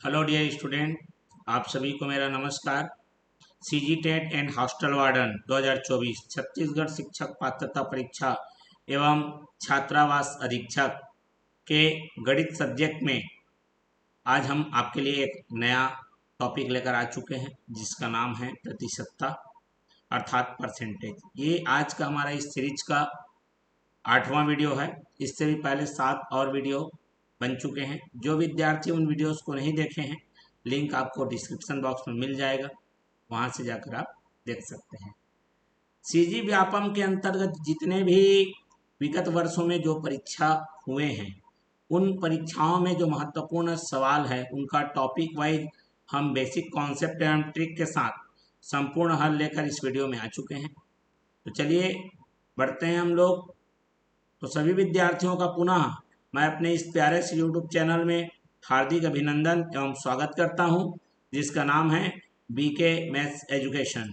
Hello dear student, आप सभी को मेरा नमस्कार। CG TET and hostel warden 2024 Chhattisgarh शिक्षक पात्रता परीक्षा एवं छात्रावास अधीक्षक के गणित सब्जेक्ट में आज हम आपके लिए एक नया टॉपिक लेकर आ चुके हैं जिसका नाम है प्रतिशतता अर्थात परसेंटेज। ये आज का हमारा इस सीरीज का 8वां वीडियो है। इससे भी पहले 7 और वीडियो बन चुके हैं। जो विद्यार्थी उन वीडियोस को नहीं देखे हैं, लिंक आपको डिस्क्रिप्शन बॉक्स में मिल जाएगा, वहां से जाकर आप देख सकते हैं। सीजी व्यापम के अंतर्गत जितने भी विगत वर्षों में जो परीक्षा हुए हैं, उन परीक्षाओं में जो महत्वपूर्ण सवाल है उनका टॉपिक वाइज हम बेसिक कॉन्सेप्ट एवं ट्रिक के साथ संपूर्ण हल लेकर इस वीडियो में आ चुके हैं। तो चलिए बढ़ते हैं हम लोग। तो सभी विद्यार्थियों का पुनः मैं अपने इस प्यारे से यूट्यूब चैनल में हार्दिक अभिनंदन एवं स्वागत करता हूं, जिसका नाम है बीके मैथ्स एजुकेशन।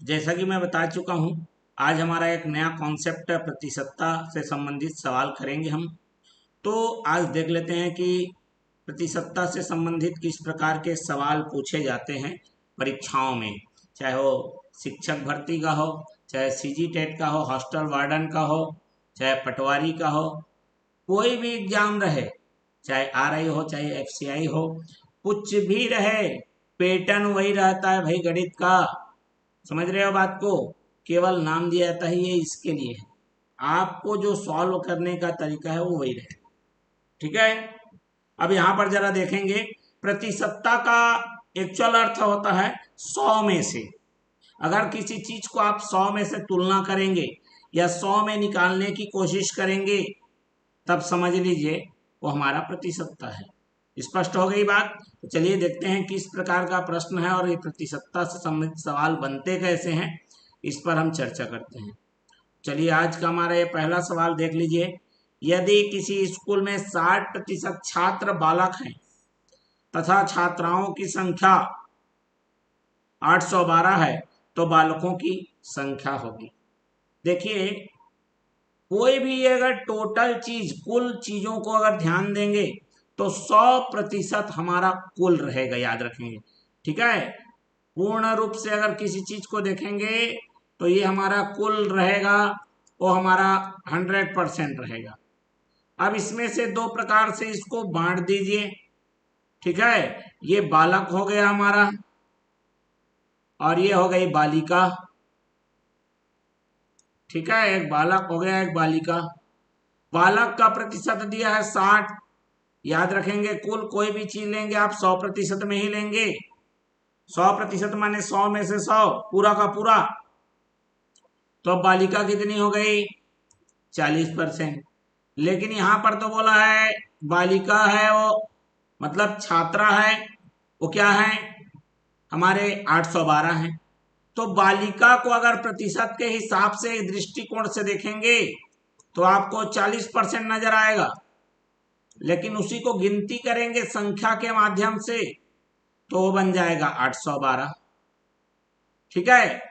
जैसा कि मैं बता चुका हूं, आज हमारा एक नया कॉन्सेप्ट प्रतिशतता से संबंधित सवाल करेंगे हम। तो आज देख लेते हैं कि प्रतिशतता से संबंधित किस प्रकार के सवाल पूछे जाते हैं परीक्षाओं में, चाहे वो शिक्षक भर्ती का हो, चाहे सीजी टेट का हो, हॉस्टल वार्डन का हो, चाहे पटवारी का हो, कोई भी एग्जाम रहे, चाहे आरआई हो चाहे एफसीआई हो, कुछ भी रहे, पैटर्न वही रहता है भाई गणित का। समझ रहे हो बात को? केवल नाम दिया जाता है ये इसके लिए है, आपको जो सॉल्व करने का तरीका है वो वही रहे। ठीक है, अब यहां पर जरा देखेंगे, प्रतिशतता का एक्चुअल अर्थ होता है 100 में से। अगर किसी चीज को आप 100 में से तुलना करेंगे या 100 में निकालने की कोशिश करेंगे, तब समझ लीजिए वो हमारा प्रतिशतता है। स्पष्ट हो गई बात? तो चलिए देखते हैं किस प्रकार का प्रश्न है और ये प्रतिशतता से संबंधित सवाल बनते कैसे हैं, इस पर हम चर्चा करते हैं। चलिए आज का हमारा ये पहला सवाल देख लीजिए। यदि किसी स्कूल में 60% छात्र बालक हैं तथा छात्राओं की संख्या 812 है, तो बालकों की संख्या होगी। देखिए, कोई भी अगर टोटल चीज, कुल चीजों को अगर ध्यान देंगे तो 100% हमारा कुल रहेगा, याद रखेंगे। ठीक है, पूर्ण रूप से अगर किसी चीज को देखेंगे तो ये हमारा कुल रहेगा, वो हमारा 100% रहेगा। अब इसमें से दो प्रकार से इसको बांट दीजिए। ठीक है, ये बालक हो गया हमारा और ये हो गई बालिका। ठीक है, एक बालक हो गया, एक बालिका। बालक का प्रतिशत दिया है 60। याद रखेंगे, कुल कोई भी चीज लेंगे आप 100% में ही लेंगे। 100% माने 100 में से 100, पूरा का पूरा। तो अब बालिका कितनी हो गई? 40%। लेकिन यहां पर तो बोला है बालिका है, वो मतलब छात्रा है, वो क्या है हमारे 812 हैं। तो बालिका को अगर प्रतिशत के हिसाब से दृष्टिकोण से देखेंगे तो आपको 40% नजर आएगा, लेकिन उसी को गिनती करेंगे संख्या के माध्यम से तो वो बन जाएगा 812। ठीक है,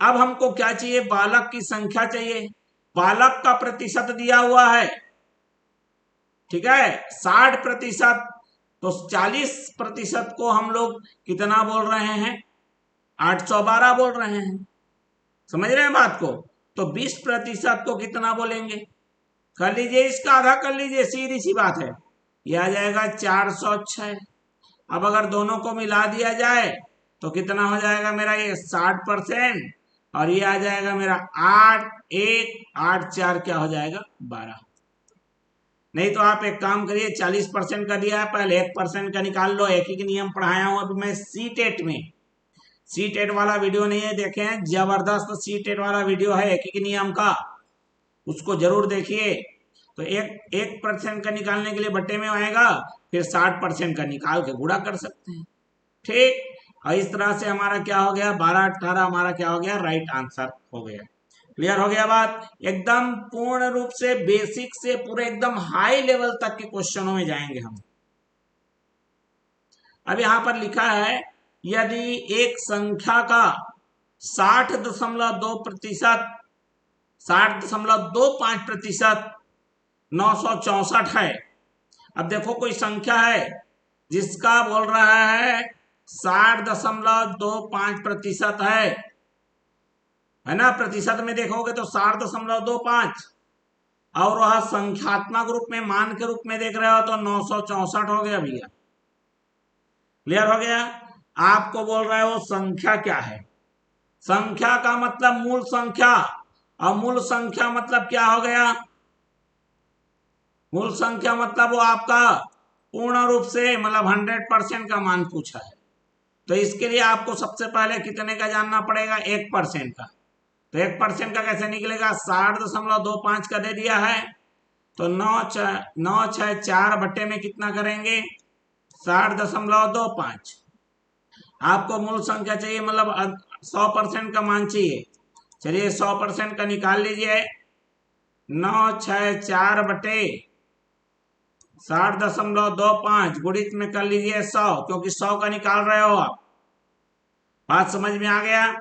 अब हमको क्या चाहिए? बालक की संख्या चाहिए। बालक का प्रतिशत दिया हुआ है, ठीक है, 60%। तो 40% को हम लोग कितना बोल रहे हैं? 812 बोल रहे हैं। समझ रहे हैं बात को? तो 20% को कितना बोलेंगे? कर लीजिए, इसका आधा कर लीजिए, सीधी सी बात है। यह आ जाएगा 406। अब अगर दोनों को मिला दिया जाए तो कितना हो जाएगा मेरा? ये 60% और ये आ जाएगा मेरा 8 1 8 4 क्या हो जाएगा? 12। नहीं तो आप एक काम करिए, 40% का दिया है, पहले 1% का निकाल लो। एक ही नियम पढ़ाया हूं अभी मैं सी टेट में। सी टेट वाला वीडियो नहीं है देखे हैं, जबरदस्त सी टेट वाला वीडियो है एक ही नियम का, उसको जरूर देखिए। तो 1% का निकालने के लिए बट्टे में आएगा, फिर 60% का निकाल के गुणा कर सकते हैं। ठीक, और इस तरह से हमारा क्या हो गया? 12 18 हमारा क्या हो गया? राइट आंसर हो गया। क्लियर हो गया बात? एकदम पूर्ण रूप से बेसिक से पूरे एकदम हाई लेवल तक के क्वेश्चनों में जाएंगे हम। अब यहां पर लिखा है यदि एक संख्या का 60.2% 60.25% 964 है। अब देखो कोई संख्या है जिसका बोल रहा है 60.25% है ना, प्रतिशत में देखोगे तो 60.25, और वह संख्यात्मक रूप में मान के रूप में देख रहे हो तो 964 हो गया भैया। क्लियर हो गया। आपको बोल रहा है वो संख्या क्या है। संख्या का मतलब मूल संख्या, और मूल संख्या मतलब क्या हो गया, मूल संख्या मतलब वो आपका पूर्ण रूप से मतलब 100% का मान पूछा है। तो इसके लिए आपको सबसे पहले कितने का जानना पड़ेगा, 1% का। तो 1% का कैसे निकलेगा, 60.25 का दे दिया है तो 9 6 बट्टे में कितना करेंगे, 60.25। आपको मूल संख्या चाहिए मतलब 100% का मान चाहिए। चलिए 100% का निकाल लीजिए, 9 6 4 बटे 60.25 गुणित में कर लीजिए 100, क्योंकि 100 का निकाल रहे हो आप। बात समझ में आ गया।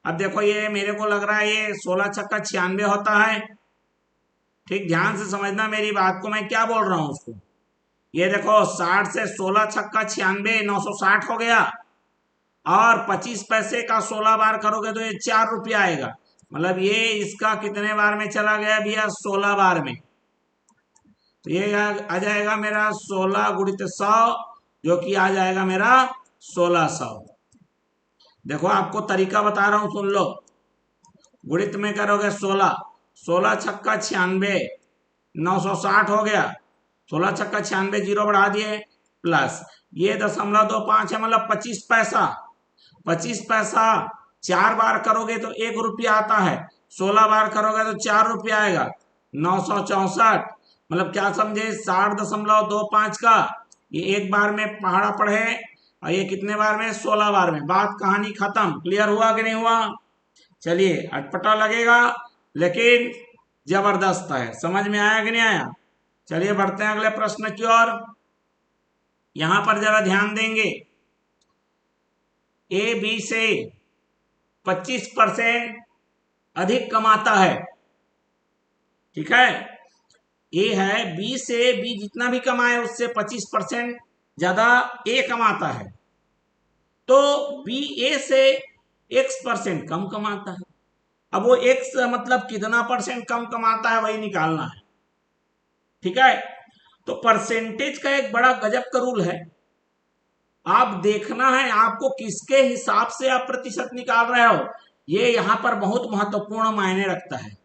अब देखो ये मेरे को लग रहा है ये 16 छक्का 96 होता है। ठीक ध्यान से समझना मेरी बात को, मैं क्या बोल रहा हूं उसको। ये देखो 60 से 16 छक्का 96 960 हो गया, और 25 पैसे का 16 बार करोगे तो ये 4 रुपया आएगा। मतलब ये इसका कितने बार में चला गया भैया, 16 बार में। तो ये आ जाएगा मेरा 16 गुणित 100, जो कि आ जाएगा मेरा 1600। देखो आपको तरीका बता रहा हूं, सुन लो। गुणित में करोगे 16, 16 छक्का 96 960 हो गया, 16 छक्का 96 जीरो बढ़ा दिए, प्लस ये 0.25 है मतलब 25 पैसा। 25 पैसा 4 बार करोगे तो 1 रुपया आता है, 16 बार करोगे तो 4 रुपया आएगा। 964 मतलब क्या समझे, 60.25 का ये एक बार में पहाड़ा पढ़े, और ये कितने बार में, 16 बार में। बात कहानी खत्म। क्लियर हुआ कि नहीं हुआ। चलिए अटपटा लगेगा लेकिन जबरदस्त है। समझ में आया कि नहीं आया। चलिए बढ़ते हैं अगले प्रश्न की ओर। यहां पर जरा ध्यान देंगे, ए बी से 25% अधिक कमाता है। ठीक है, ए है, बी से बी जितना भी कमाए उससे 25% ज्यादा ए कमाता है, तो बी ए से x% कम कमाता है। अब वो x मतलब कितना परसेंट कम कमाता है वही निकालना है। ठीक है, तो परसेंटेज का एक बड़ा गजब का रूल है। आप देखना है आपको किसके हिसाब से आप प्रतिशत निकाल रहे हो, ये यहां पर बहुत महत्वपूर्ण मायने रखता है।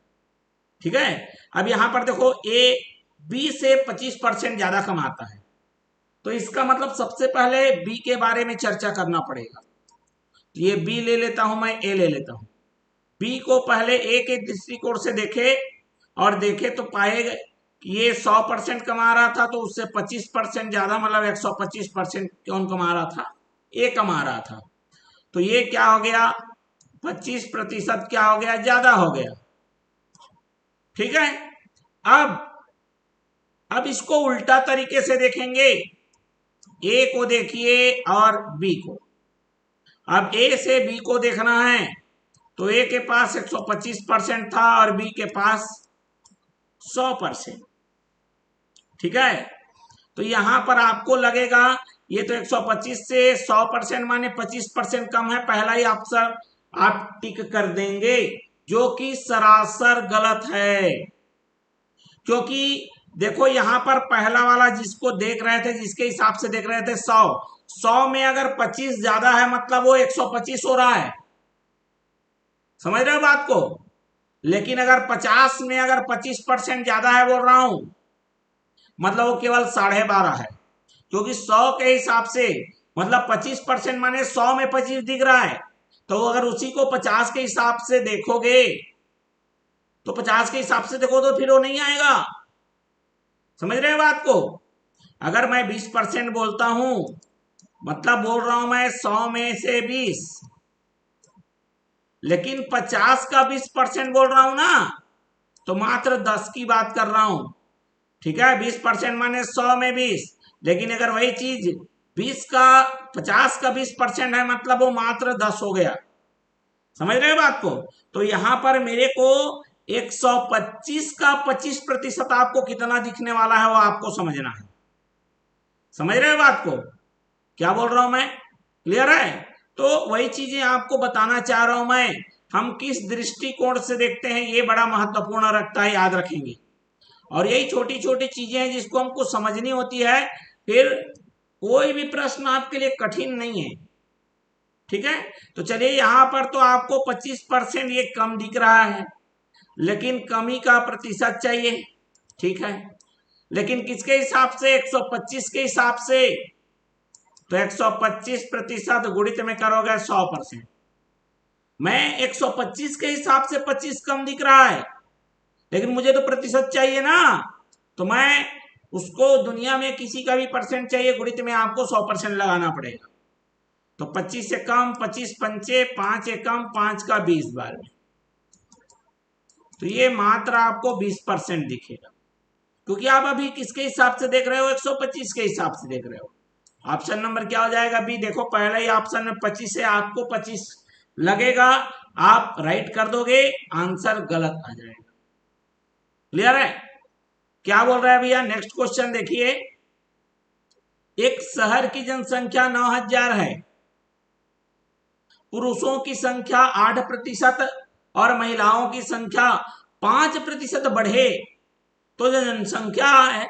ठीक है, अब यहां पर देखो ए बी से 25% ज्यादा कमाता है, तो इसका मतलब सबसे पहले बी के बारे में चर्चा करना पड़ेगा। तो ये बी ले लेता हूं मैं, ए ले लेता हूं। बी को पहले ए के दृष्टिकोण से देखे, और देखे तो पाएगा कि ये 100% कमा रहा था, तो उससे 25% ज्यादा मतलब 125% कौन कमा रहा था, ए कमा रहा था। तो ये क्या हो गया, 25% क्या हो गया, ज्यादा हो गया। ठीक है, अब इसको उल्टा तरीके से देखेंगे, ए को देखिए और बी को। अब ए से बी को देखना है तो ए के पास 125% था और बी के पास 100%। ठीक है, तो यहां पर आपको लगेगा ये तो 125 से 100% माने 25% कम है, पहला ही ऑप्शन आप टिक कर देंगे, जो कि सरासर गलत है। क्योंकि देखो यहां पर पहला वाला जिसको देख रहे थे, जिसके हिसाब से देख रहे थे 100 में अगर 25 ज्यादा है मतलब वो 125 हो रहा है। समझ रहे हो बात को। लेकिन अगर 50 में अगर 25% ज्यादा है बोल रहा हूं, मतलब वो केवल 12.5 है। क्योंकि 100 के हिसाब से मतलब 25% माने 100 में 25 दिख रहा है, तो अगर उसी को 50 के हिसाब से देखोगे तो 50 के हिसाब से देखो तो फिर वो नहीं आएगा। समझ रहे हैं बात को। अगर मैं 20% बोलता हूं मतलब बोल रहा हूं मैं 100 में से 20, लेकिन 50 का 20% बोल रहा हूं ना, तो मात्र 10 की बात कर रहा हूं। ठीक है, 20% माने 100 में 20, लेकिन अगर वही चीज 50 का 20% है, मतलब वो मात्र 10 हो गया। समझ रहे हो बात को? तो यहां पर मेरे को 125 का 25% आपको कितना दिखने वाला है वो आपको समझना है। समझ रहे हो बात को? क्या बोल रहा हूं मैं? क्लियर है? तो वही चीजें आपको बताना चाह रहा हूं मैं। हम किस दृष्टिकोण से देखते हैं ये बड़ा महत्वपूर्ण रखता है, याद रखेंगे। और यही छोटी छोटी चीजें हैं जिसको हमको समझनी होती है, फिर कोई भी प्रश्न आपके लिए कठिन नहीं है। ठीक है? तो चलिए यहां पर तो आपको 25% ये कम दिख रहा है, लेकिन कमी का प्रतिशत चाहिए। ठीक है, लेकिन किसके हिसाब से? 125 के हिसाब से। तो 125% गुणित में करोगे 100%। मैं 125 के हिसाब से 25 कम दिख रहा है, लेकिन मुझे तो प्रतिशत चाहिए ना। तो मैं उसको दुनिया में किसी का भी परसेंट चाहिए, गुणित में आपको 100% लगाना पड़ेगा। तो 25 से कम, 25 पंचे 5 एकम 5 का 20 बार में, तो ये मात्र आपको 20% दिखेगा, क्योंकि आप अभी किसके हिसाब से देख रहे हो? 125 के हिसाब से देख रहे हो। ऑप्शन नंबर क्या हो जाएगा? बी। देखो पहले ही ऑप्शन में 25 है, आपको 25 लगेगा, आप राइट कर दोगे, आंसर गलत आ जाएगा। क्लियर है? क्या बोल रहा है भैया? नेक्स्ट क्वेश्चन देखिए। एक शहर की जनसंख्या 9000 है, पुरुषों की संख्या 8% और महिलाओं की संख्या 5% बढ़े तो जो जनसंख्या है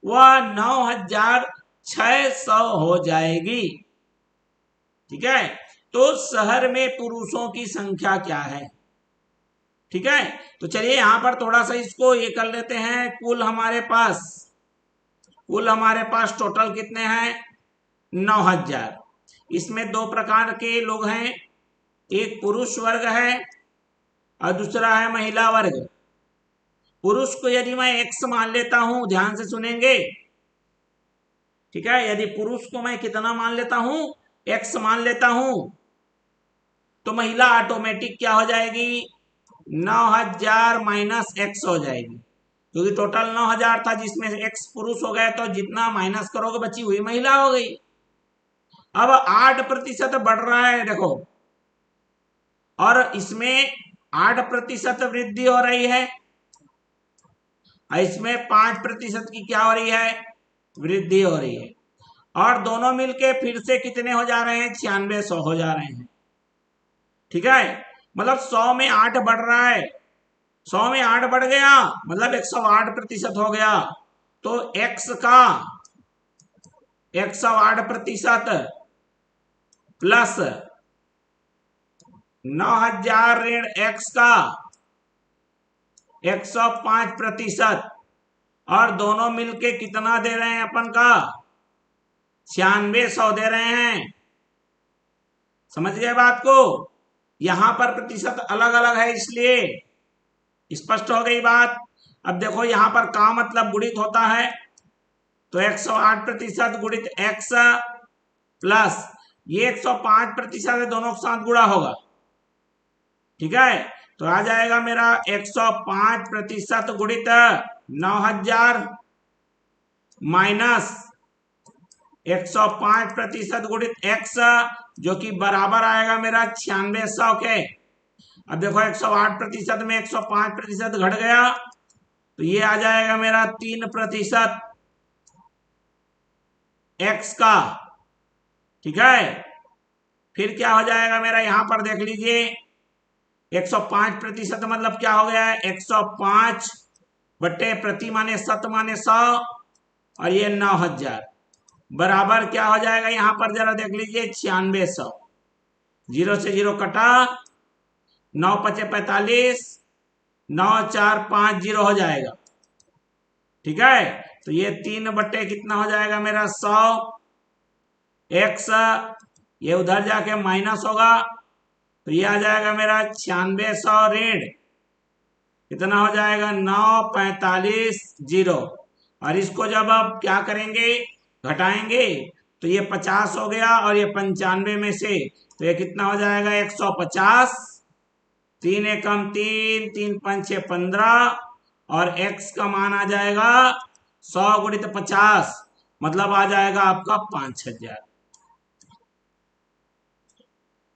वह 9600 हो जाएगी। ठीक है? तो शहर में पुरुषों की संख्या क्या है? ठीक है, तो चलिए यहां पर थोड़ा सा इसको ये कर लेते हैं। कुल हमारे पास टोटल कितने हैं? 9000। इसमें दो प्रकार के लोग हैं, एक पुरुष वर्ग है और दूसरा है महिला वर्ग। पुरुष को यदि मैं एक्स मान लेता हूं, ध्यान से सुनेंगे। ठीक है, यदि पुरुष को मैं कितना मान लेता हूं? एक्स मान लेता हूं, तो महिला ऑटोमेटिक क्या हो जाएगी? 9000 माइनस एक्स हो जाएगी, क्योंकि टोटल 9000 था जिसमें एक्स पुरुष हो गया, तो जितना माइनस करोगे बची हुई महिला हो गई। अब 8% बढ़ रहा है देखो, और इसमें 8% वृद्धि हो रही है, इसमें 5% की क्या हो रही है? वृद्धि हो रही है। और दोनों मिलके फिर से कितने हो जा रहे हैं? 9600 हो जा रहे हैं। ठीक है, मतलब 100 में 8 बढ़ रहा है, 100 में 8 बढ़ गया मतलब 108% हो गया। तो x का 108% प्लस 9000 ऋण x का 105%, और दोनों मिलके कितना दे रहे हैं अपन का? 9600 दे रहे हैं। समझ गए बात को? यहां पर प्रतिशत अलग अलग है, इसलिए स्पष्ट हो गई बात। अब देखो यहां पर का मतलब गुणित होता है, तो 108% गुणित x प्लस ये 105% है, दोनों के साथ गुणा होगा। ठीक है, तो आ जाएगा मेरा 105% गुणित 9000 माइनस 105% गुणित x, जो कि बराबर आएगा मेरा 9600 के। अब देखो 108% में 105% घट गया, तो ये आ जाएगा मेरा 3% x का। ठीक है, फिर क्या हो जाएगा मेरा? यहां पर देख लीजिए, 105% मतलब क्या हो गया है? 105 बटे प्रति माने शत माने 100, और ये 9000 बराबर क्या हो जाएगा? यहां पर जरा देख लीजिए, 9600। 0 से 0 कटा, 9 पचे 45, 9450 हो जाएगा। ठीक है, तो ये 3 बटे कितना हो जाएगा मेरा? 100। एक्स ये उधर जाके माइनस होगा, तो ये आ जाएगा मेरा 9600 ऋण कितना हो जाएगा? 9550। और इसको जब आप क्या करेंगे? घटाएंगे, तो ये 50 हो गया, और ये 95 में से तो ये कितना हो जाएगा? 150। 3 एकम 3, 3 पंचे 15, और x का मान आ जाएगा 100 गुणित 50, मतलब आ जाएगा आपका 5,000।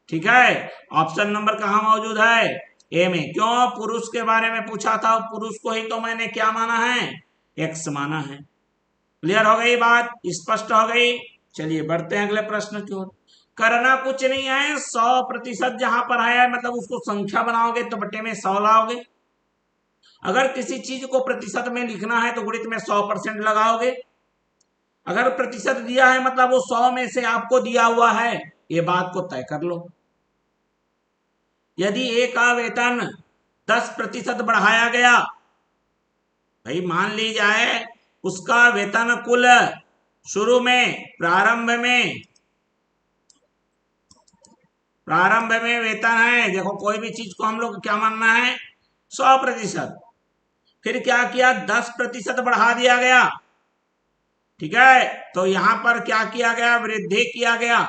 ठीक है, ऑप्शन नंबर कहाँ मौजूद है, ए में। क्यों, पुरुष के बारे में पूछा था, पुरुष को ही तो मैंने क्या माना है, एक्स माना है। क्लियर हो गई बात, स्पष्ट हो गई। चलिए बढ़ते हैं अगले प्रश्न की ओर। करना कुछ नहीं है, 100% जहां पर है मतलब उसको संख्या बनाओगे तो बट्टे में 100 लाओगे। अगर किसी चीज को प्रतिशत में लिखना है तो गुणित में 100% लगाओगे। अगर प्रतिशत दिया है मतलब वो 100 में से आपको दिया हुआ है, ये बात को तय कर लो। यदि ए का वेतन 10% बढ़ाया गया, भाई मान ली जाए उसका वेतन कुल शुरू में प्रारंभ में वेतन है, देखो कोई भी चीज को हम लोग क्या मानना है, 100%। फिर क्या किया, 10% बढ़ा दिया गया। ठीक है, तो यहां पर क्या किया गया, वृद्धि किया गया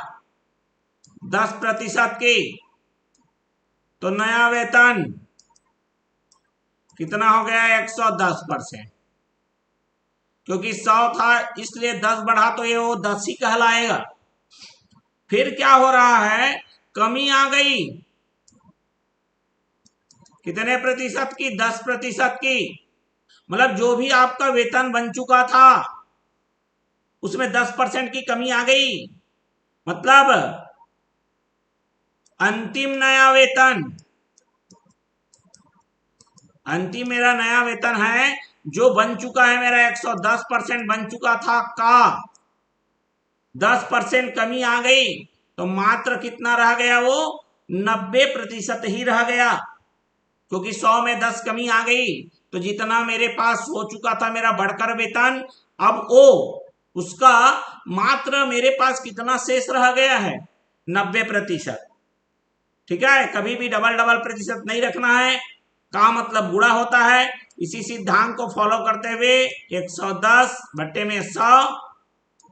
10% की। तो नया वेतन कितना हो गया, 110%। क्योंकि 100 था इसलिए 10 बढ़ा तो ये वो 10 ही कहलाएगा। फिर क्या हो रहा है, कमी आ गई, कितने प्रतिशत की, 10% की। मतलब जो भी आपका वेतन बन चुका था उसमें 10% की कमी आ गई। मतलब अंतिम नया वेतन, अंतिम मेरा नया वेतन है जो बन चुका है मेरा 110% बन चुका था का 10% कमी आ गई, तो मात्र कितना रह गया, वो 90% ही रह गया। क्योंकि 100 में 10 कमी आ गई, तो जितना मेरे पास हो चुका था मेरा बढ़कर वेतन, अब वो उसका मात्र मेरे पास कितना शेष रह गया है, 90%। ठीक है, कभी भी डबल डबल प्रतिशत नहीं रखना है, का मतलब गुणा होता है। इसी सिद्धांत को फॉलो करते हुए 110 बट्टे में 100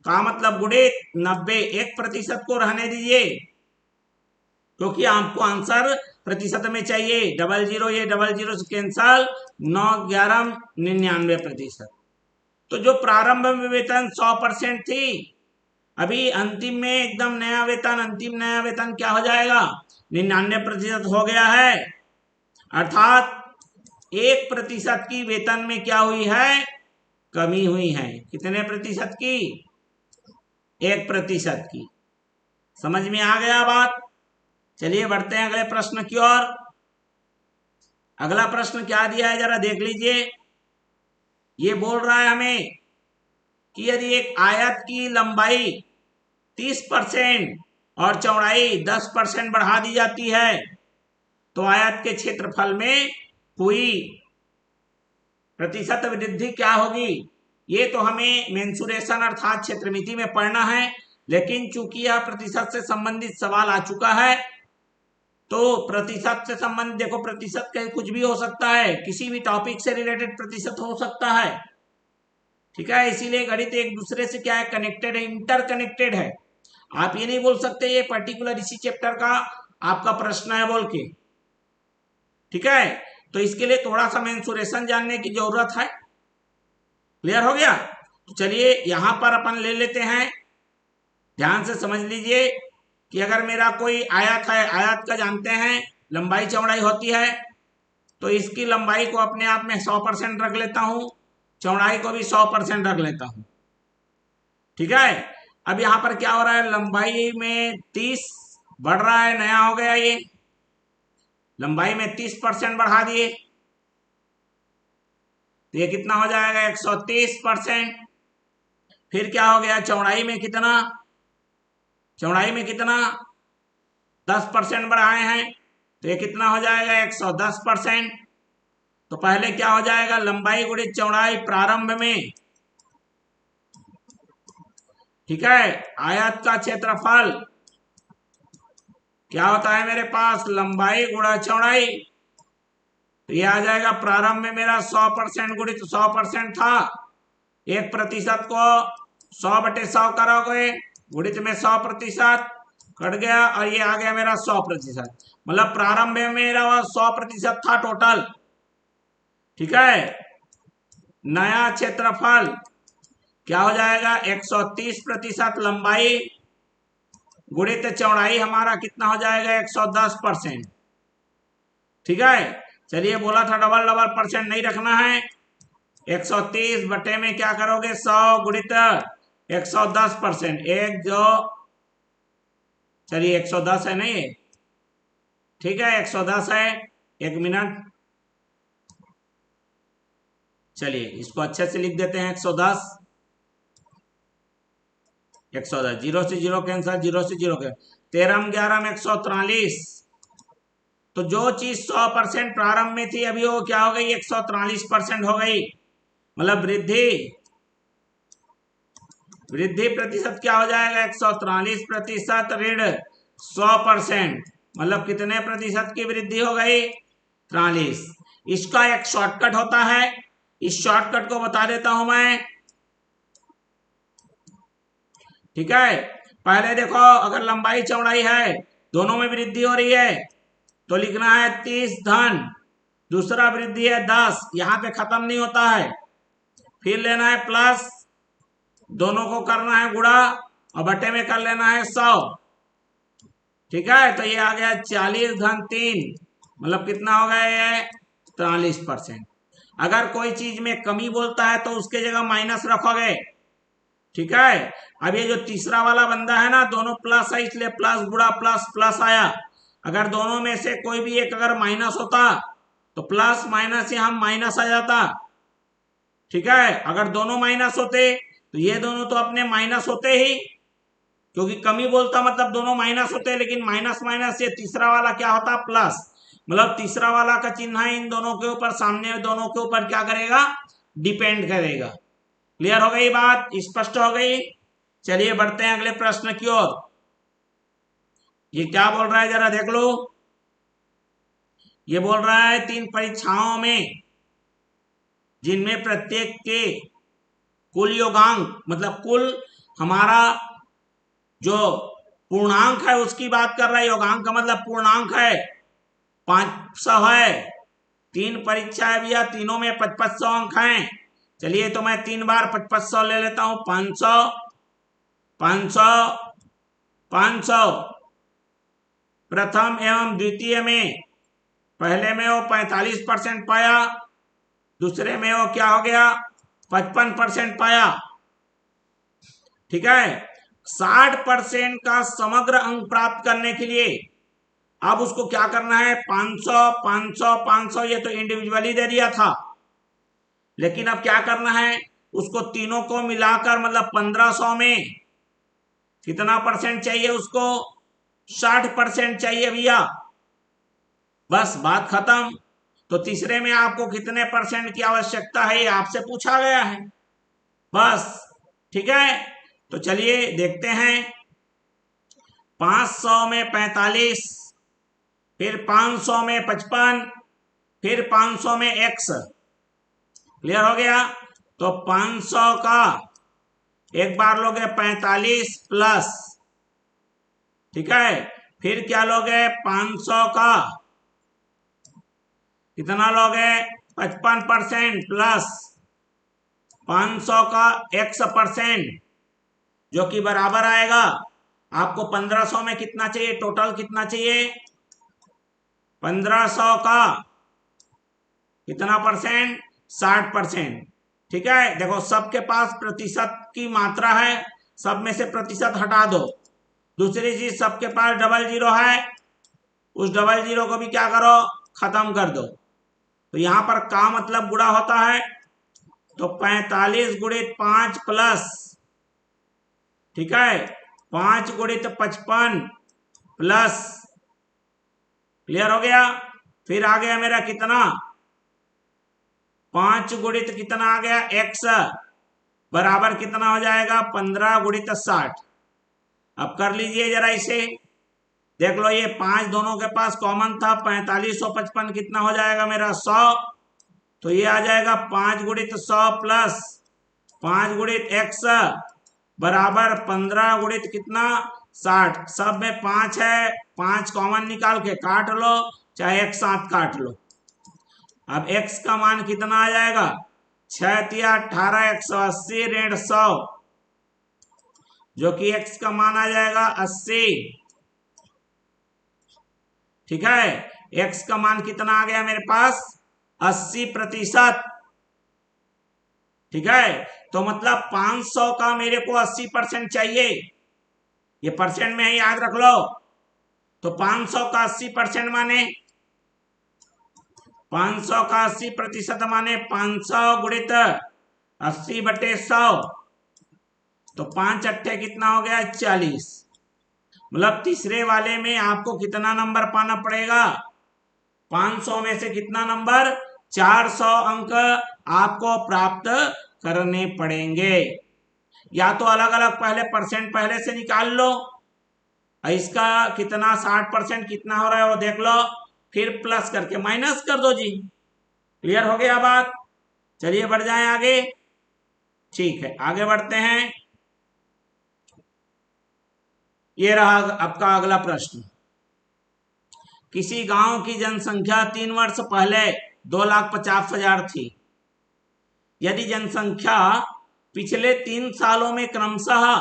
का मतलब गुणित 90, 1% को रहने दीजिए क्योंकि आपको आंसर प्रतिशत में चाहिए। डबल जीरो, ये डबल जीरो से कैंसल, 9 11 99%। तो जो प्रारंभ में वेतन 100% थी, अभी अंतिम में एकदम नया वेतन, अंतिम नया वेतन क्या हो जाएगा, 99% हो गया है। अर्थात 1% की वेतन में क्या हुई है, कमी हुई है। कितने प्रतिशत की, 1% की। समझ में आ गया बात। चलिए बढ़ते हैं अगले प्रश्न की ओर। अगला प्रश्न क्या दिया है जरा देख लीजिए। ये बोल रहा है हमें कि यदि एक आयत की लंबाई 30% और चौड़ाई 10% बढ़ा दी जाती है तो आयत के क्षेत्रफल में हुई प्रतिशत वृद्धि क्या होगी। ये तो हमें मेंसुरेशन अर्थात क्षेत्रमिति में पढ़ना है, लेकिन चूंकि यह प्रतिशत से संबंधित सवाल आ चुका है तो प्रतिशत से संबंधित, देखो प्रतिशत कहीं कुछ भी हो सकता है, किसी भी टॉपिक से रिलेटेड प्रतिशत हो सकता है। ठीक है, इसीलिए गणित एक दूसरे से क्या है, कनेक्टेड है, इंटरकनेक्टेड है। आप ये नहीं बोल सकते ये पर्टिकुलर इसी चैप्टर का आपका प्रश्न है बोल के। ठीक है, तो इसके लिए थोड़ा सा मेंसुरेशन जानने की जरूरत है। क्लियर हो गया, तो चलिए यहां पर अपन ले लेते हैं, ध्यान से समझ लीजिए कि अगर मेरा कोई आयत है, आयत का जानते हैं लंबाई चौड़ाई होती है, तो इसकी लंबाई को अपने आप में 100% रख लेता हूं, चौड़ाई को भी 100% रख लेता हूं। ठीक है, अब यहां पर क्या हो रहा है, लंबाई में 30 बढ़ रहा है, नया हो गया ये, लंबाई में 30% बढ़ा दिए तो ये कितना हो जाएगा, 130%। फिर क्या हो गया, चौड़ाई में कितना, चौड़ाई में कितना 10% बढ़ाए हैं तो ये कितना हो जाएगा, 110%। तो पहले क्या हो जाएगा, लंबाई गुणित चौड़ाई प्रारंभ में। ठीक है, आयत का क्षेत्रफल क्या होता है मेरे पास, लंबाई गुणा चौड़ाई। तो ये आ जाएगा, प्रारंभ में मेरा 100% गुणित 100% था, 1% को 100/100 करोगे, गुणित में 100% कट गया और ये आ गया मेरा 100%। मतलब प्रारंभ में मेरा वह 100% था टोटल। ठीक है, नया क्षेत्रफल क्या हो जाएगा 130% लंबाई गुणित चौड़ाई हमारा कितना हो जाएगा 110%। ठीक है, चलिए बोला था डबल डबल परसेंट नहीं रखना है। 130 बटे में क्या करोगे 100 गुणित 110%। एक जो चलिए 110 है नहीं, ठीक है 110 है। एक मिनट, चलिए इसको अच्छे से लिख देते हैं 110। 110 जीरो से जीरो कैंसर, जीरो से जीरो कैंसर, 13 11 में 143। तो जो चीज 100% प्रारंभ में थी अभी वो क्या हो गई 143% हो गई। मतलब वृद्धि वृद्धि प्रतिशत क्या हो जाएगा 143% ऋण 100%। मतलब कितने प्रतिशत की वृद्धि हो गई 43। इसका एक शॉर्टकट होता है, इस शॉर्टकट को बता देता हूं मैं। ठीक है, पहले देखो अगर लंबाई चौड़ाई है दोनों में वृद्धि हो रही है तो लिखना है 30 धन, दूसरा वृद्धि है 10, यहां पे खत्म नहीं होता है, फिर लेना है प्लस, दोनों को करना है गुणा और बटे में कर लेना है 100। ठीक है, तो ये आ गया 40 धन 3, मतलब कितना हो गया ये 43%। अगर कोई चीज में कमी बोलता है तो उसके जगह माइनस रखोगे। ठीक है, अब ये जो तीसरा वाला बंदा है ना दोनों प्लस है इसलिए प्लस गुणा प्लस प्लस आया। अगर दोनों में से कोई भी एक अगर माइनस होता तो प्लस माइनस यहां माइनस आ जाता। ठीक है, अगर दोनों माइनस होते तो ये दोनों तो अपने माइनस होते ही, क्योंकि कमी बोलता मतलब दोनों माइनस होते हैं, लेकिन माइनस माइनस ये तीसरा वाला क्या होता प्लस। मतलब तीसरा वाला का चिन्ह है इन दोनों के ऊपर, सामने दोनों के ऊपर क्या करेगा डिपेंड करेगा। क्लियर हो गई बात, स्पष्ट हो गई। चलिए बढ़ते हैं अगले प्रश्न की ओर। ये क्या बोल रहा है जरा देख लो। ये बोल रहा है 3 परीक्षाओं में जिनमें प्रत्येक के कुल योगांक, मतलब कुल हमारा जो पूर्णांक है उसकी बात कर रहा है, योगांक का मतलब पूर्णांक है 500 है। 3 परीक्षा है भैया, तीनों में 5500 अंक हैं। चलिए तो मैं 3 बार 5500 ले लेता हूं, 500 500 500। प्रथम एवं द्वितीय में पहले में वो 45% पाया, दूसरे में वो क्या हो गया 55% पाया। ठीक है, 60% का समग्र अंक प्राप्त करने के लिए अब उसको क्या करना है 500 500 500, ये तो इंडिविजुअली दे दिया था, लेकिन अब क्या करना है उसको तीनों को मिलाकर, मतलब 1500 में कितना परसेंट चाहिए उसको 60% चाहिए भैया। बस बात खत्म। तो तीसरे में आपको कितने परसेंट की आवश्यकता है ये आपसे पूछा गया है बस। ठीक है, तो चलिए देखते हैं। 500 में 45, फिर 500 में 55, फिर 500 में x। क्लियर हो गया, तो 500 का एक बार लोगे 45 प्लस, ठीक है, फिर क्या लोगे 500 का कितना लोगे 55% प्लस 500 का x%, जो कि बराबर आएगा आपको 1500 में कितना चाहिए, टोटल कितना चाहिए 1500 का कितना परसेंट 60%। ठीक है, देखो सबके पास प्रतिशत की मात्रा है, सब में से प्रतिशत हटा दो। दूसरी चीज सबके पास डबल जीरो है, उस डबल जीरो को भी क्या करो खत्म कर दो। तो यहां पर का मतलब गुणा होता है, तो 45 गुणित 5 प्लस, ठीक है 5 गुणित 55 प्लस, क्लियर हो गया। फिर आ गया मेरा कितना 5 गुणित कितना आ गया x, बराबर कितना हो जाएगा 15 गुणित 60। अब कर लीजिए जरा इसे, देख लो ये 5 दोनों के पास कॉमन था, 45 और 55 कितना हो जाएगा मेरा 100। तो ये आ जाएगा 5 गुणित 100 प्लस 5 गुणित x बराबर 15 गुणित कितना 60। सब में 5 है, 5 कॉमन निकाल के काट लो, चाहे एक साथ काट लो। अब x का मान कितना आ जाएगा 6 तिया 18, 180 ऋण 100, जो कि x का मान आ जाएगा 80। ठीक है, x का मान कितना आ गया मेरे पास? 80%। ठीक है, तो मतलब 500 का मेरे को 80% चाहिए, ये परसेंट में है, याद रख लो। तो 500 का 80% माने 500 का 80% माने 500 गुणित 80/100, तो 5 अट्ठे कितना हो गया? 40। मतलब तीसरे वाले में आपको कितना नंबर पाना पड़ेगा? 500 में से कितना नंबर? 400 अंक आपको प्राप्त करने पड़ेंगे। या तो अलग अलग पहले परसेंट पहले से निकाल लो, इसका कितना 60% कितना हो रहा है वो देख लो, फिर प्लस करके माइनस कर दो जी। क्लियर हो गया बात? चलिए बढ़ जाएं आगे। ठीक है, आगे बढ़ते हैं। ये रहा आपका अगला प्रश्न। किसी गांव की जनसंख्या 3 वर्ष पहले 2,50,000 थी। यदि जनसंख्या पिछले 3 सालों में क्रमशः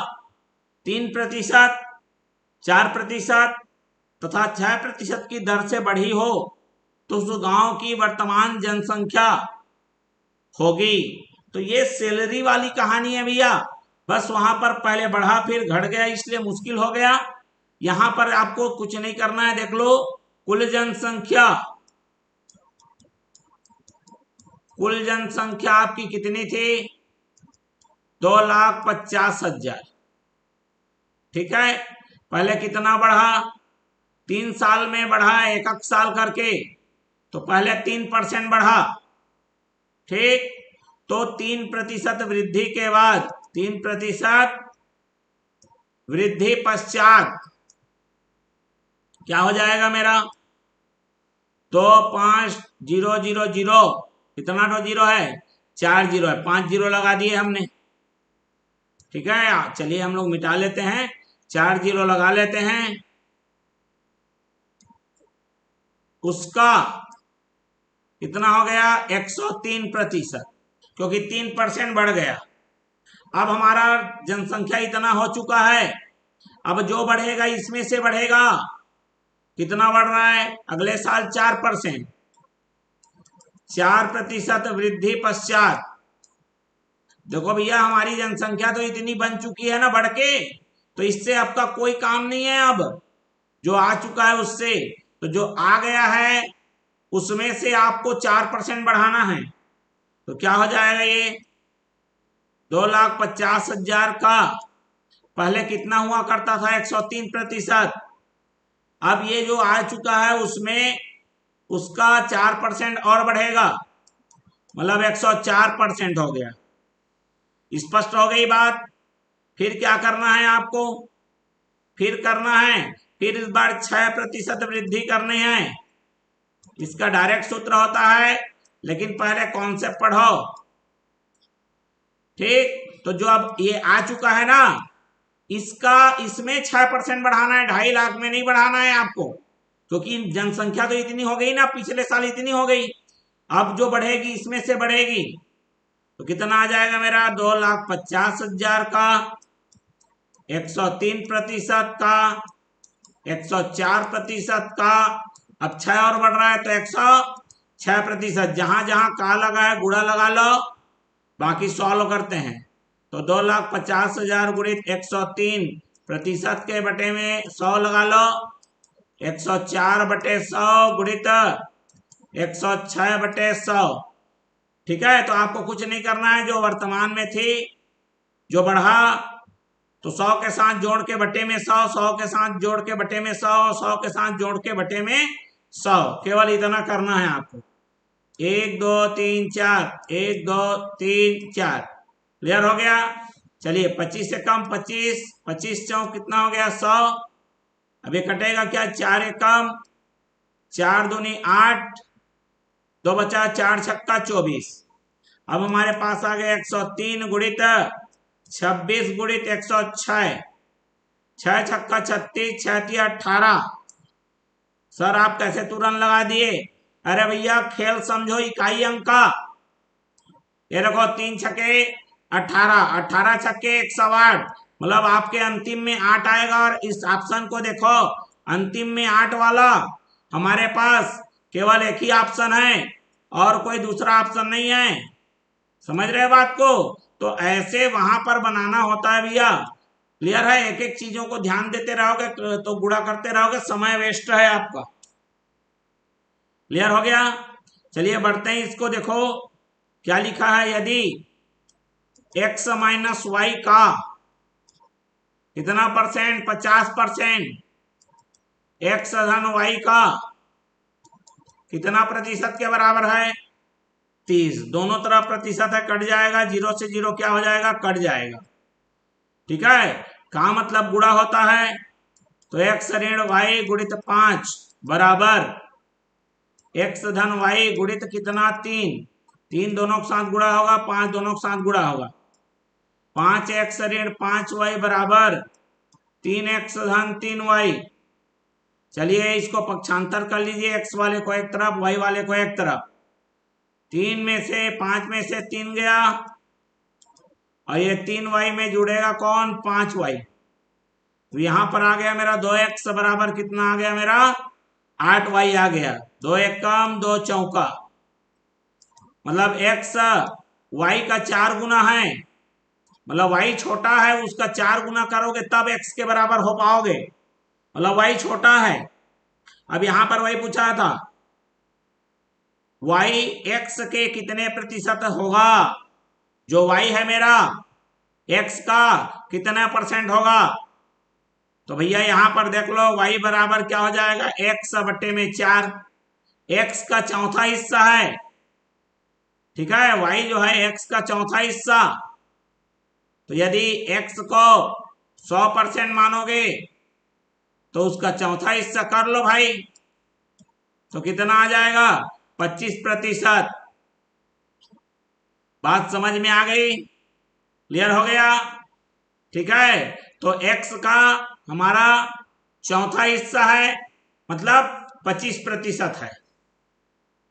3%, 4% तथा 6% की दर से बढ़ी हो तो उस गांव की वर्तमान जनसंख्या होगी। तो ये सैलरी वाली कहानी है भैया, बस वहां पर पहले बढ़ा फिर घट गया इसलिए मुश्किल हो गया। यहां पर आपको कुछ नहीं करना है, देख लो कुल जनसंख्या आपकी कितनी थी? 2,50,000। ठीक है, पहले कितना बढ़ा? 3 साल में बढ़ा, एक साल करके, तो पहले 3% बढ़ा। ठीक, तो 3% वृद्धि के बाद 3% वृद्धि पश्चात क्या हो जाएगा मेरा? 2,5,0,0,0 कितना तो जीरो है? 4 जीरो है, 5 जीरो लगा दिए हमने। ठीक है, चलिए हम लोग मिटा लेते हैं, 4 जीरो लगा लेते हैं। उसका कितना हो गया? 103%, क्योंकि 3% बढ़ गया। अब हमारा जनसंख्या इतना हो चुका है, अब जो बढ़ेगा इसमें से बढ़ेगा। कितना बढ़ रहा है? अगले साल 4%, 4% वृद्धि पश्चात। देखो भैया, हमारी जनसंख्या तो इतनी बन चुकी है ना बढ़ के, तो इससे आपका कोई काम नहीं है। अब जो आ चुका है उससे, तो जो आ गया है उसमें से आपको 4% बढ़ाना है। तो क्या हो जाएगा? ये 2,50,000 का पहले कितना हुआ करता था? 103%। अब ये जो आ चुका है उसमें उसका 4% और बढ़ेगा, मतलब 104% हो गया। स्पष्ट हो गई बात? फिर क्या करना है आपको? फिर इस बार 6% वृद्धि करनी है। इसका डायरेक्ट सूत्र होता है, लेकिन पहले कॉन्सेप्ट पढ़ो। ठीक, तो जो अब ये आ चुका है ना, इसमें 6% बढ़ाना है, 2.5 लाख में नहीं बढ़ाना है आपको, क्योंकि जनसंख्या तो इतनी हो गई ना, पिछले साल इतनी हो गई। अब जो बढ़ेगी इसमें से बढ़ेगी, तो कितना आ जाएगा मेरा? 2,50,000 का 103% का 104% का, अब 6 और बढ़ रहा है तो 106%। जहां जहां का लगा है गुणा लगा लो, बाकी सॉल्व करते हैं। तो 2,50,000 गुणित 103% के बटे में 100 लगा लो, 104/100 गुणित 106/100। ठीक है, तो आपको कुछ नहीं करना है, जो वर्तमान में थी जो बढ़ा तो 100 के साथ जोड़ के बटे में 100, 100 के साथ जोड़ के बटे में 100, 100 के साथ जोड़ के बटे में 100। केवल इतना करना है आपको। 1 2 3 4, 1 2 3 4। क्लियर हो गया? चलिए 25 से कम 25, 25 चौक कितना हो गया? 100। अब ये कटेगा क्या? 4 एक कम, 4 दूनी 8, 2 बचा, 4 छक्का 24। अब हमारे पास आ गया 103 गुणित 26 गुणित 106, 6 छक्का 36, 6 तिया 18। सर आप कैसे तुरंत लगा दिए? अरे भैया खेल समझो, इकाई अंक का। ये देखो 3 छक्के 18, 18 छक्के 108, मतलब आपके अंतिम में 8 आएगा। और इस ऑप्शन को देखो, अंतिम में 8 वाला हमारे पास केवल एक ही ऑप्शन है और कोई दूसरा ऑप्शन नहीं है। समझ रहे बात को? तो ऐसे वहां पर बनाना होता है भैया। क्लियर है? एक एक चीजों को ध्यान देते रहोगे तो गुणा करते रहोगे, समय वेस्ट है आपका। क्लियर हो गया? चलिए बढ़ते हैं, इसको देखो क्या लिखा है। यदि x माइनस वाई का कितना परसेंट, 50%, x धन y का कितना प्रतिशत के बराबर है, 30। दोनों तरफ प्रतिशत है, कट जाएगा, 0 से 0 क्या हो जाएगा, कट जाएगा। ठीक है, का मतलब गुणा होता है, तो x ऋण y गुणित 5 बराबर x धन y गुणित कितना, 3। 3 दोनों के साथ गुणा होगा, 5 दोनों के साथ गुणा होगा। 5x ऋण 5y बराबर 3x धन 3y। चलिए इसको पक्षांतर कर लीजिए, x वाले को एक तरफ, y वाले को एक तरफ। 3 में से 5 में से 3 गया, और ये 3y में जुड़ेगा कौन, 5y। तो यहां पर आ गया मेरा 2x बराबर कितना आ गया मेरा, 8y आ गया। 2 एक कम 2 चौका, मतलब x y का 4 गुना है, मतलब y छोटा है उसका 4 गुना करोगे तब x के बराबर हो पाओगे, मतलब y छोटा है। अब यहां पर वही पूछा था, y x के कितने प्रतिशत होगा, जो y है मेरा x का कितना परसेंट होगा। तो भैया यहां पर देख लो, y बराबर क्या हो जाएगा, x बटे में 4, x का चौथा हिस्सा है। ठीक है, y जो है x का चौथा हिस्सा, तो यदि x को 100% मानोगे तो उसका चौथा हिस्सा कर लो भाई, तो कितना आ जाएगा, 25%। बात समझ में आ गई? क्लियर हो गया? ठीक है, तो x का हमारा चौथा हिस्सा है, मतलब 25% है।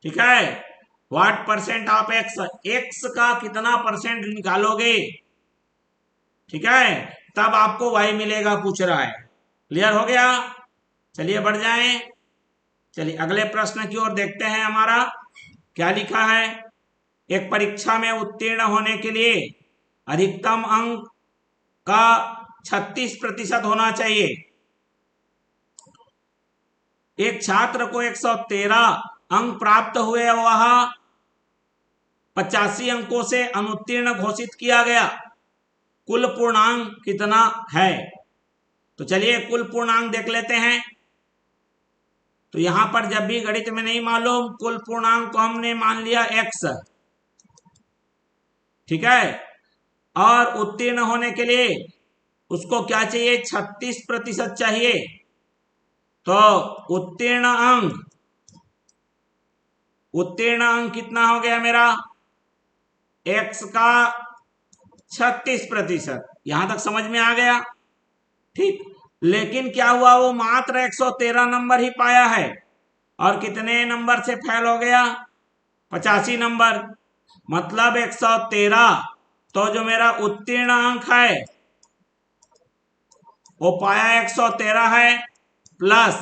ठीक है, what percent of x, x का कितना परसेंट निकालोगे, ठीक है, तब आपको y मिलेगा, पूछ रहा है। क्लियर हो गया? चलिए बढ़ जाएं, चलिए अगले प्रश्न की ओर देखते हैं। हमारा क्या लिखा है, एक परीक्षा में उत्तीर्ण होने के लिए अधिकतम अंक का 36% होना चाहिए। एक छात्र को 113 अंक प्राप्त हुए, वह 85 अंकों से अनुत्तीर्ण घोषित किया गया, कुल पूर्णांक कितना है। तो चलिए कुल पूर्णांक देख लेते हैं। तो यहां पर जब भी गणित में नहीं मालूम, कुल पूर्णांक को हमने मान लिया x। ठीक है, और उत्तीर्ण होने के लिए उसको क्या चाहिए, 36% चाहिए। तो उत्तीर्ण अंक कितना हो गया मेरा, x का 36%। यहां तक समझ में आ गया? ठीक, लेकिन क्या हुआ, वो मात्र 113 नंबर ही पाया है, और कितने नंबर से फेल हो गया, 85 नंबर। मतलब 113, तो जो मेरा उत्तीर्ण अंक है वो पाया 113 है, प्लस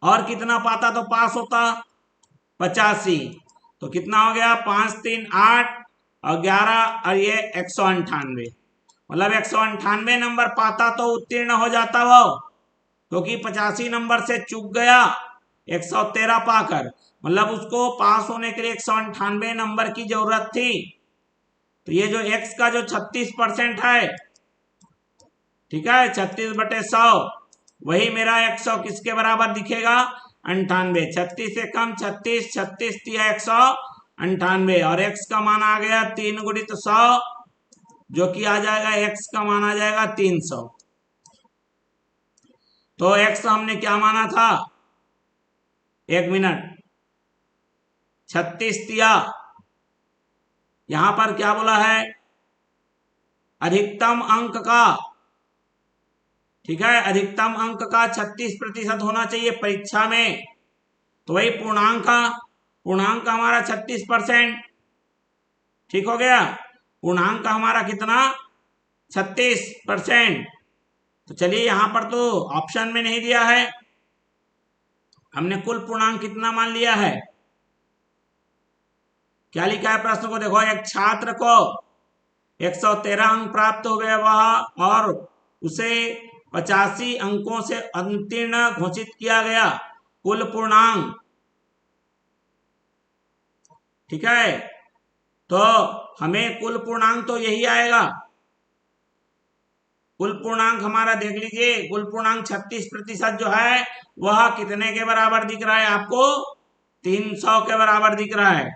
और कितना पाता तो पास होता, 85। तो कितना हो गया, 5 3 8 और 11 और ये 198, मतलब 198 नंबर पाता तो उत्तीर्ण हो जाता वो, क्योंकि 85 नंबर से चूक गया 113 पाकर, मतलब उसको पास होने के लिए 198 नंबर की जरूरत थी। तो ये जो x का जो 36% है, ठीक है, 36/100, वही मेरा 100 किसके बराबर दिखेगा, 98। 36 से कम 36, 36 दिया 198, और x का मान आ गया 3 गुणित 100, जो कि आ जाएगा x का मान आ जाएगा 300। तो x हमने क्या माना था, 1 मिनट, 36 दिया, यहां पर क्या बोला है, अधिकतम अंक का, ठीक है, अधिकतम अंक का 36% होना चाहिए परीक्षा में। तो वही पूर्णांक का हमारा 36%। ठीक हो गया। पूर्णांक का हमारा कितना 36%। तो चलिए यहां पर तो ऑप्शन में नहीं दिया है, हमने कुल पूर्णांक कितना मान लिया है। क्या लिखा है प्रश्न को देखो, एक छात्र को 113 अंक प्राप्त हो गए वह और उसे 85 अंकों से उत्तीर्ण घोषित किया गया। कुल पूर्णांक, ठीक है, तो हमें कुल पूर्णांक तो यही आएगा। कुल पूर्णांक हमारा देख लीजिए, कुल पूर्णांक 36% जो है वह कितने के बराबर दिख रहा है आपको, 300 के बराबर दिख रहा है।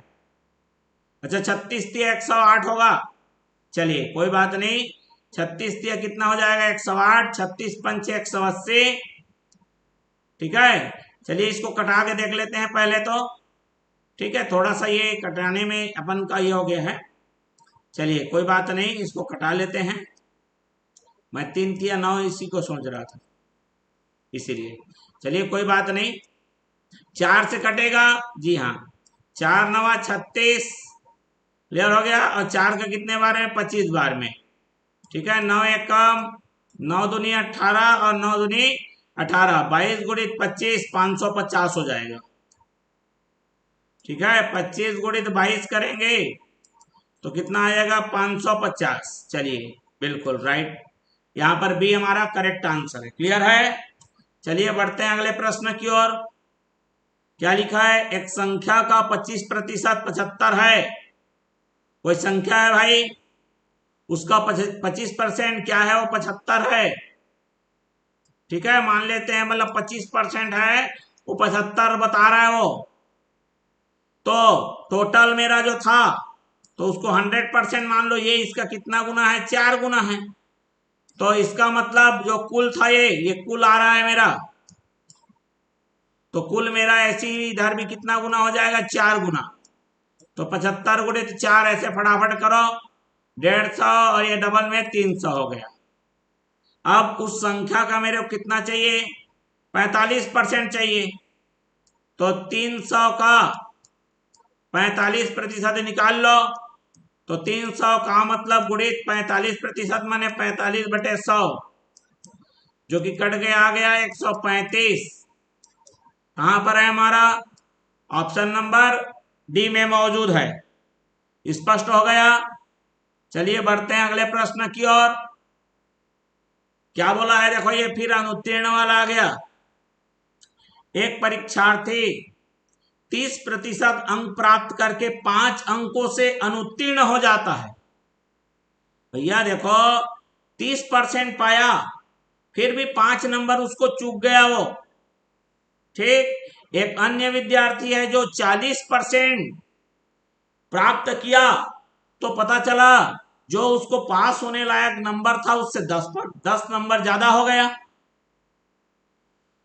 अच्छा 36 दिया 108 होगा, चलिए कोई बात नहीं, 36 दिया कितना हो जाएगा 108, 36 पंच 180, ठीक है। चलिए इसको कटा के देख लेते हैं पहले तो, ठीक है, थोड़ा सा ये कटाने में अपन का ये हो गया है, चलिए कोई बात नहीं, इसको कटा लेते हैं। मैं 3 या 9 इसी को सोच रहा था, इसीलिए चलिए कोई बात नहीं, 4 से कटेगा, जी हाँ, 4 9 36 क्लियर हो गया, और 4 का कितने बार में 25 बार में, ठीक है। 9 एक कम, 9 दूनी 18 और 9 दूनी 18, 22 गुणित 25 550 हो जाएगा, ठीक है। 25 गुणित 22 करेंगे तो कितना आएगा 550, चलिए बिल्कुल राइट, यहां पर बी हमारा करेक्ट आंसर है, क्लियर है। चलिए बढ़ते हैं अगले प्रश्न की ओर। क्या लिखा है, एक संख्या का 25% 75 है, कोई संख्या है भाई, उसका 25% क्या है, वो 75 है, ठीक है, मान लेते हैं, मतलब 25% है, वो 75 बता रहा है वो, तो टोटल मेरा जो था तो उसको 100% मान लो, ये इसका कितना गुना है, 4 गुना है, तो इसका मतलब जो कुल था ये कुल आ रहा है मेरा, तो कुल मेरा ऐसे ही इधर भी कितना गुना हो जाएगा, 4 गुना, तो 75 गुणित 4 ऐसे फटाफट करो 150, और ये डबल में 300 हो गया। अब उस संख्या का मेरे को कितना चाहिए, 45% चाहिए, तो 300 का 45% निकाल लो, तो 300 का मतलब गुणित 45% माने 45/100, जो कि कट गया आ गया 135, कहां पर है हमारा, ऑप्शन नंबर डी में मौजूद है, स्पष्ट हो गया। चलिए बढ़ते हैं अगले प्रश्न की ओर। क्या बोला है देखो, ये फिर अनुत्तीर्ण वाला आ गया। एक परीक्षार्थी 30% अंक प्राप्त करके 5 अंकों से अनुत्तीर्ण हो जाता है। भैया देखो 30% पाया, फिर भी 5 नंबर उसको चूक गया वो, ठीक। एक अन्य विद्यार्थी है जो 40% प्राप्त किया, तो पता चला जो उसको पास होने लायक नंबर था उससे 10 नंबर ज्यादा हो गया,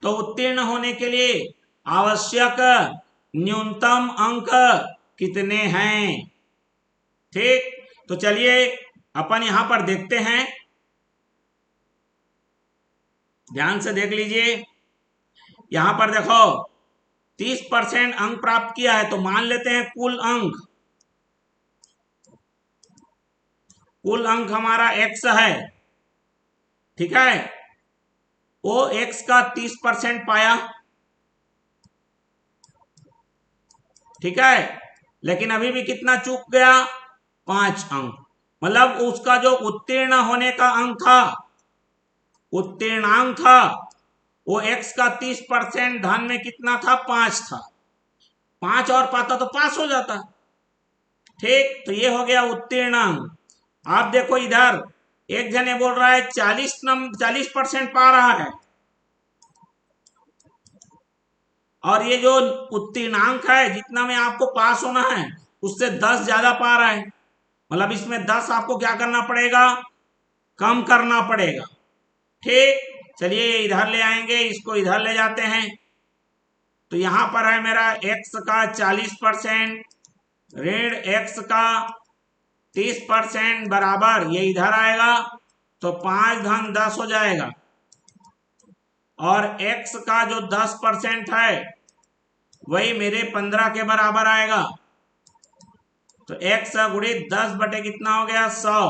तो उत्तीर्ण होने के लिए आवश्यक न्यूनतम अंक कितने हैं, ठीक। तो चलिए अपन यहां पर देखते हैं, ध्यान से देख लीजिए, यहां पर देखो 30% अंक प्राप्त किया है, तो मान लेते हैं कुल अंक हमारा x है, ठीक है, वो x का 30% पाया, ठीक है, लेकिन अभी भी कितना चूक गया, 5 अंक, मतलब उसका जो उत्तीर्ण होने का अंक था, उत्तीर्णांक था, वो x का 30% धन में कितना था, 5 था, 5 और पाता तो पास हो जाता, ठीक। तो ये हो गया उत्तीर्णांक। आप देखो इधर एक जने बोल रहा है 40% पा रहा है, और ये जो उत्तीर्णांक है जितना में आपको पास होना है उससे 10 ज्यादा पा रहा है, मतलब इसमें 10 आपको क्या करना पड़ेगा, कम करना पड़ेगा, ठीक। चलिए इधर ले आएंगे, इसको इधर ले जाते हैं, तो यहां पर है मेरा x का 40% ऋण x का 30% बराबर, ये इधर आएगा तो 5 धन 10 हो जाएगा, और x का जो 10% है वही मेरे 15 के बराबर आएगा, तो x गुणित 10 बटे कितना हो गया 100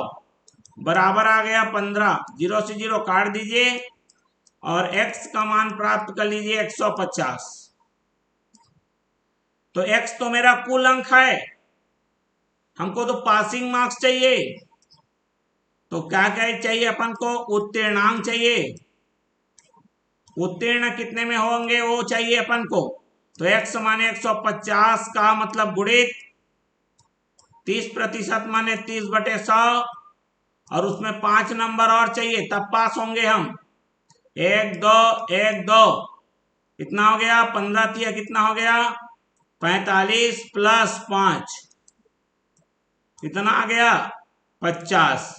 बराबर आ गया 15। 0 से 0 काट दीजिए और x का मान प्राप्त कर लीजिए 150। तो x तो मेरा कुल अंक है, हमको तो पासिंग मार्क्स चाहिए। तो क्या क्या चाहिए अपन को, उत्तीर्णांक चाहिए। उत्तीर्ण कितने में होंगे वो चाहिए अपन को। तो x माने 150 का मतलब गुणित 30% माने 30 बटे 100 और उसमें 5 नंबर और चाहिए तब पास होंगे हम। 1 2 1 2 कितना हो गया 15 तिया कितना हो गया 45 प्लस 5 कितना आ गया 50।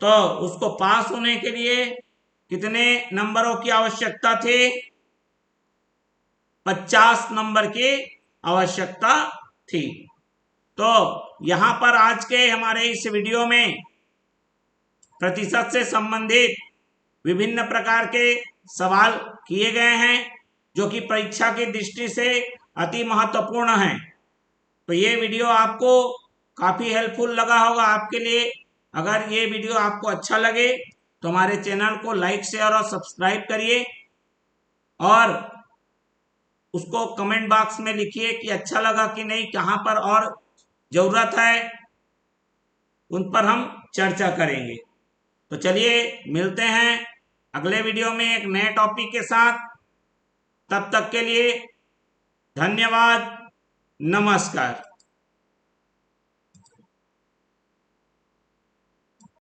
तो उसको पास होने के लिए कितने नंबरों की आवश्यकता थी, 50 नंबर की आवश्यकता थी। तो यहां पर आज के हमारे इस वीडियो में प्रतिशत से संबंधित विभिन्न प्रकार के सवाल किए गए हैं जो कि परीक्षा की दृष्टि से अति महत्वपूर्ण हैं। तो ये वीडियो आपको काफी हेल्पफुल लगा होगा आपके लिए। अगर ये वीडियो आपको अच्छा लगे तो हमारे चैनल को लाइक शेयर और सब्सक्राइब करिए और उसको कमेंट बॉक्स में लिखिए कि अच्छा लगा कि नहीं, कहां पर और जरूरत है उन पर हम चर्चा करेंगे। तो चलिए मिलते हैं अगले वीडियो में एक नए टॉपिक के साथ। तब तक के लिए धन्यवाद, नमस्कार।